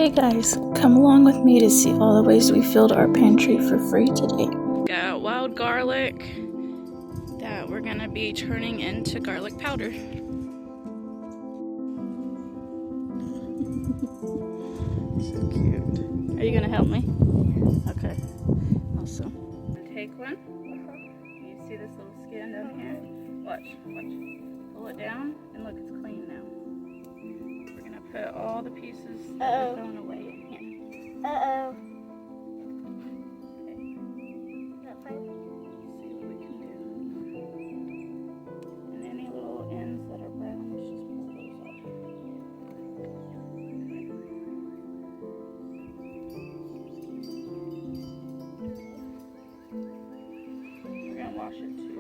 Hey guys, come along with me to see all the ways we filled our pantry for free today. Got wild garlic that we're gonna be turning into garlic powder. So cute. Are you gonna help me? Okay, awesome. Take one. You see this little skin down here? Watch. Pull it down, and look, it's clean now. We're gonna put all the pieces that we're throwing away in here. Uh-oh. Okay. Is that fine? See what we can do. And any little ends that are brown, let's just pull those off. We're gonna wash it too.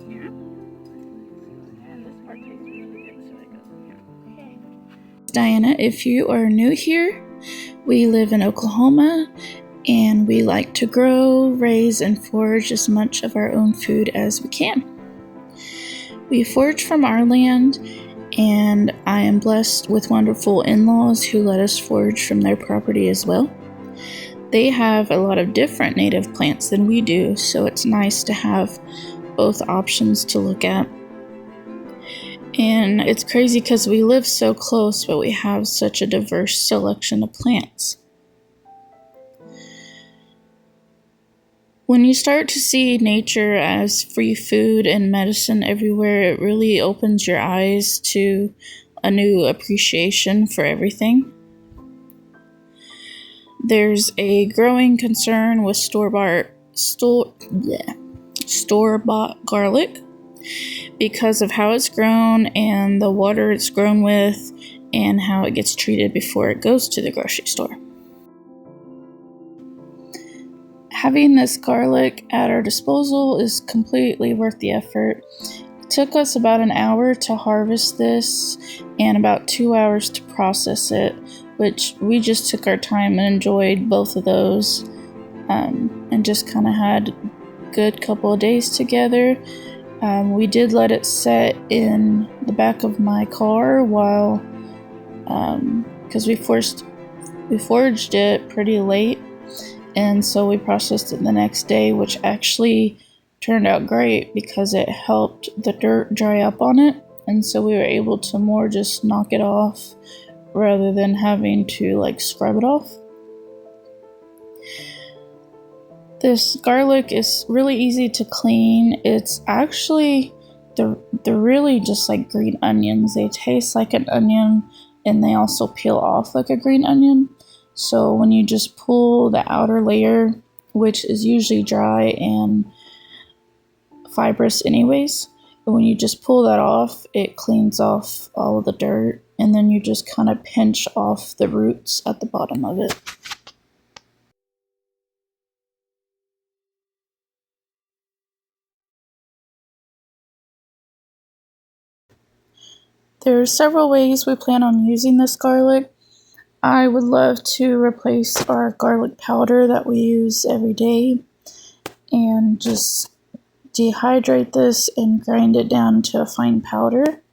Here. And this part tastes really good, so it goes in here. Okay. Diana, if you are new here, we live in Oklahoma and we like to grow, raise, and forage as much of our own food as we can. We forage from our land, and I am blessed with wonderful in-laws who let us forage from their property as well. They have a lot of different native plants than we do, so it's nice to have both options to look at. And it's crazy because we live so close, but we have such a diverse selection of plants. When you start to see nature as free food and medicine everywhere, it really opens your eyes to a new appreciation for everything. There's a growing concern with store-bought garlic because of how it's grown and the water it's grown with and how it gets treated before it goes to the grocery store. Having this garlic at our disposal is completely worth the effort. It took us about an hour to harvest this and about 2 hours to process it, which we just took our time and enjoyed both of those, and just kind of had a good couple of days together. We did let it set in the back of my car while, because we foraged it pretty late, and so we processed it the next day, which actually turned out great because it helped the dirt dry up on it, and so we were able to more just knock it off rather than having to scrub it off. This garlic is really easy to clean. It's actually, they're really just like green onions. They taste like an onion and they also peel off like a green onion. So when you just pull the outer layer, which is usually dry and fibrous anyways, but when you just pull that off, it cleans off all of the dirt, and then you just kind of pinch off the roots at the bottom of it. There are several ways we plan on using this garlic. I would love to replace our garlic powder that we use every day and just dehydrate this and grind it down to a fine powder.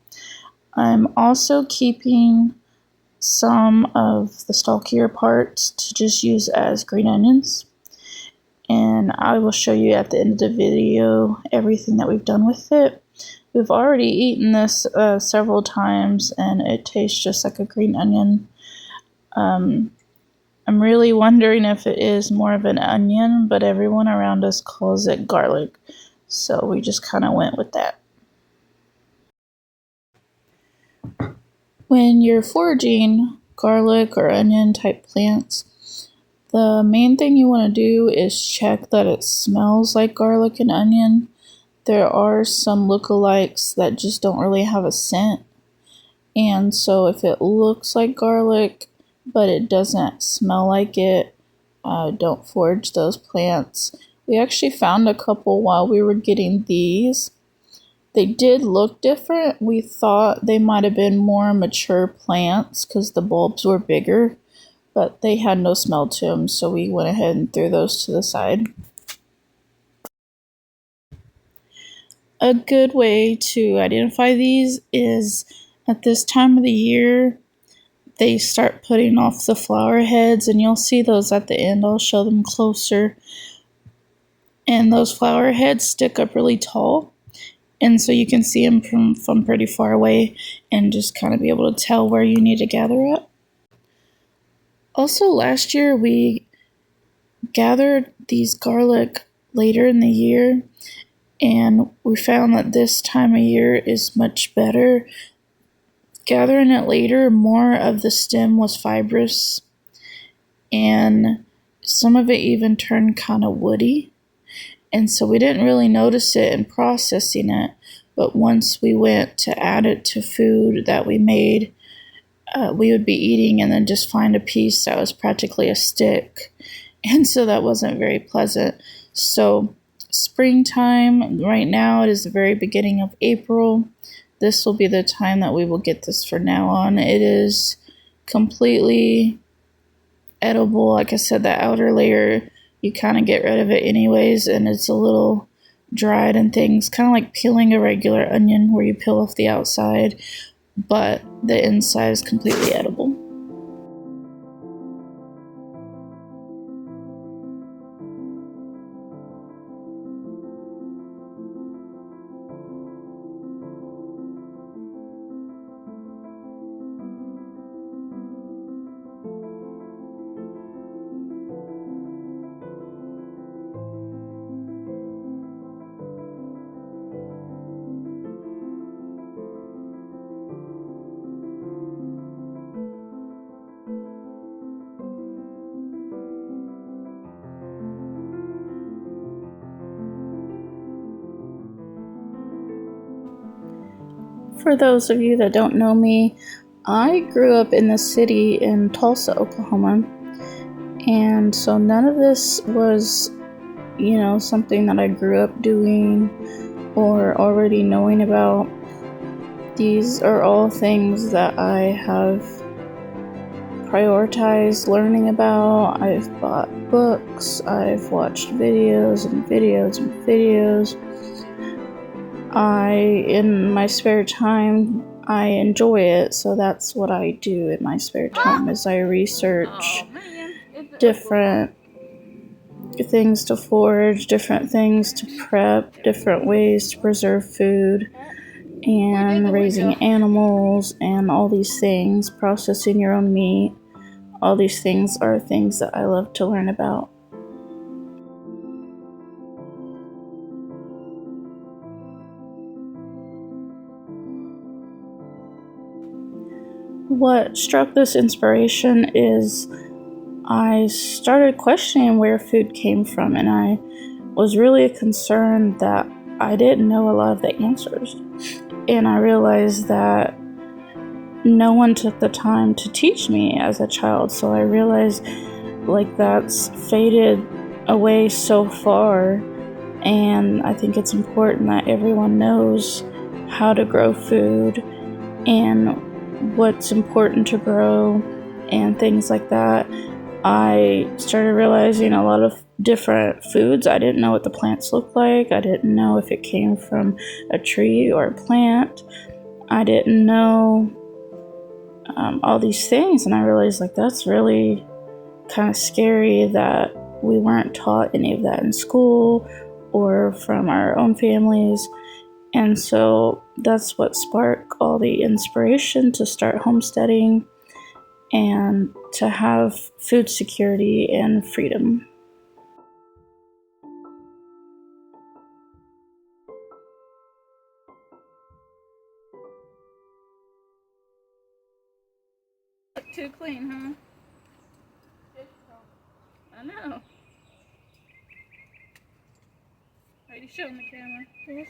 I'm also keeping some of the stalkier parts to just use as green onions. And I will show you at the end of the video everything that we've done with it. We've already eaten this several times and it tastes just like a green onion. I'm really wondering if it is more of an onion, but everyone around us calls it garlic. So we just kind of went with that. When you're foraging garlic or onion type plants, the main thing you want to do is check that it smells like garlic and onion. There are some lookalikes that just don't really have a scent. And so if it looks like garlic, but it doesn't smell like it, don't forage those plants. We actually found a couple while we were getting these. They did look different. We thought they might have been more mature plants because the bulbs were bigger, but they had no smell to them, so we went ahead and threw those to the side. A good way to identify these is At this time of the year, they start putting off the flower heads, and you'll see those at the end. I'll show them closer. And those flower heads stick up really tall, and so you can see them from pretty far away and just kind of be able to tell where you need to gather up. Also, last year we gathered these garlic later in the year, and we found that this time of year is much better. Gathering it later, more of the stem was fibrous, and some of it even turned kind of woody. And so we didn't really notice it in processing it, but once we went to add it to food that we made, we would be eating and then just find a piece that was practically a stick. And so that wasn't very pleasant. So springtime, right now, it is the very beginning of April. This will be the time that we will get this from now on. It is completely edible. Like I said, that outer layer, you kind of get rid of it anyways, and it's a little dried and things, kind of like peeling a regular onion where you peel off the outside, but the inside is completely edible. For those of you that don't know me, I grew up in the city in Tulsa, Oklahoma, and so none of this was, something that I grew up doing or already knowing about. These are all things that I have prioritized learning about. I've bought books, I've watched videos and videos and videos. In my spare time, I enjoy it, so that's what I do in my spare time is I research different things to forage, different things to prep, different ways to preserve food, and raising animals, and all these things, processing your own meat. All these things are things that I love to learn about. What struck this inspiration is I started questioning where food came from, and I was really concerned that I didn't know a lot of the answers. And I realized that no one took the time to teach me as a child, so I realized that's faded away so far, and I think it's important that everyone knows how to grow food and what's important to grow and things like that. I started realizing a lot of different foods. I didn't know what the plants looked like. I didn't know if it came from a tree or a plant. I didn't know all these things, and I realized that's really kind of scary that we weren't taught any of that in school or from our own families. And so that's what sparked all the inspiration to start homesteading and to have food security and freedom. Look too clean, huh? I know. Are you showing the camera? Yes.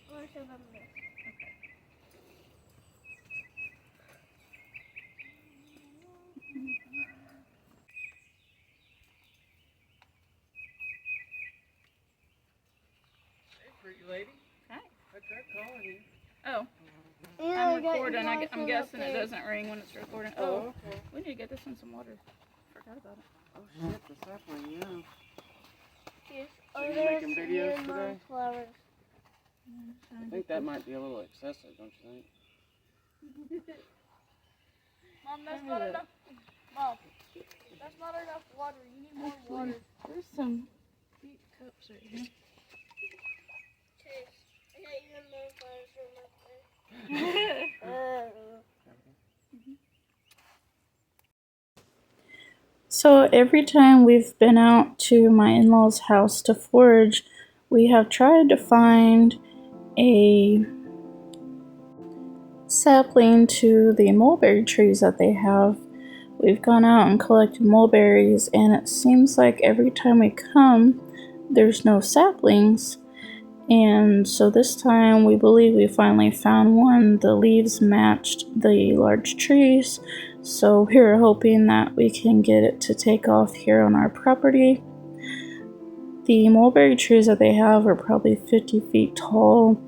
I want to show them this. Hey, pretty lady. Hi. I tried calling you. Oh, Yeah, I'm recording. I'm guessing it doesn't ring when it's recording. Oh, Okay. we need to get this in some water. Forgot about it. Oh shit, the sapling, yeah. Yes. So Oh, you there's making videos new today? flowers. I think that might be a little excessive, don't you think? Mom, that's not enough. Mom, that's not enough water. You need more water. There's some deep cups right here. Chase, I got even more flowers from up there. So every time we've been out to my in-laws' house to forage, we have tried to find a sapling to the mulberry trees that they have. We've gone out and collected mulberries, and it seems like every time we come, there's no saplings. And so this time we believe we finally found one. The leaves matched the large trees, so we were hoping that we can get it to take off here on our property. The mulberry trees that they have are probably 50 feet tall.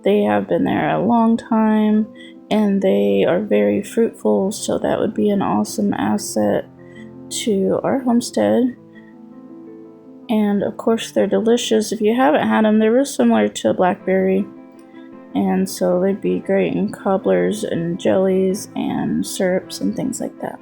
They have been there a long time, and they are very fruitful, so that would be an awesome asset to our homestead. And of course they're delicious. If you haven't had them, they're real similar to a blackberry, and so they'd be great in cobblers and jellies and syrups and things like that.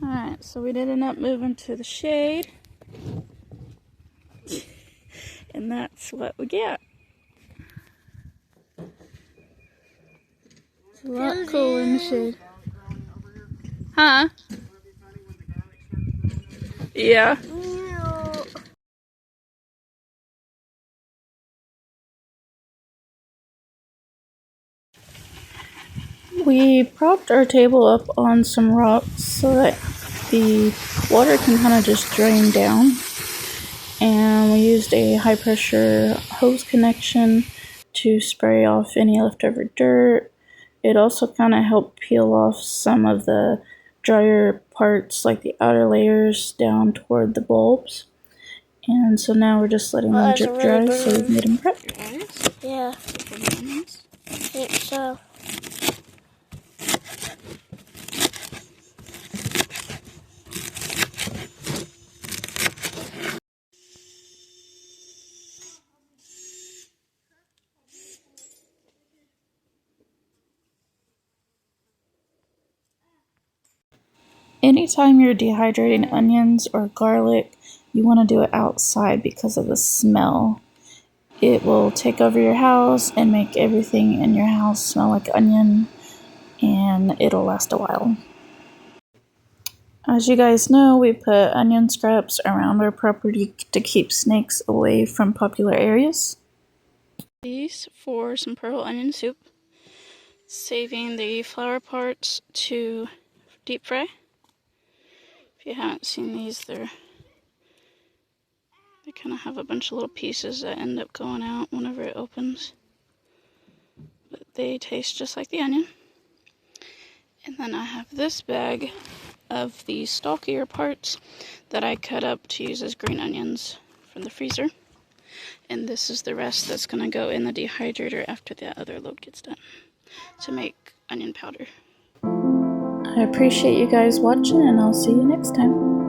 Alright, so we did end up moving to the shade. And that's what we get. It's a lot cooler in the shade. Huh? Yeah. We propped our table up on some rocks so that the water can kind of just drain down. And we used a high pressure hose connection to spray off any leftover dirt. It also kind of helped peel off some of the drier parts, like the outer layers, down toward the bulbs. And so now we're just letting them drip dry, so we've made them prep. Yeah. It's so. Anytime you're dehydrating onions or garlic, you want to do it outside because of the smell. It will take over your house and make everything in your house smell like onion, and it'll last a while. As you guys know, we put onion scraps around our property to keep snakes away from popular areas. These for some purple onion soup, saving the flower parts to deep fry. If you haven't seen these, they kind of have a bunch of little pieces that end up going out whenever it opens. But they taste just like the onion. And then I have this bag of the stalkier parts that I cut up to use as green onions from the freezer. And this is the rest that's going to go in the dehydrator after that other load gets done to make onion powder. I appreciate you guys watching, and I'll see you next time.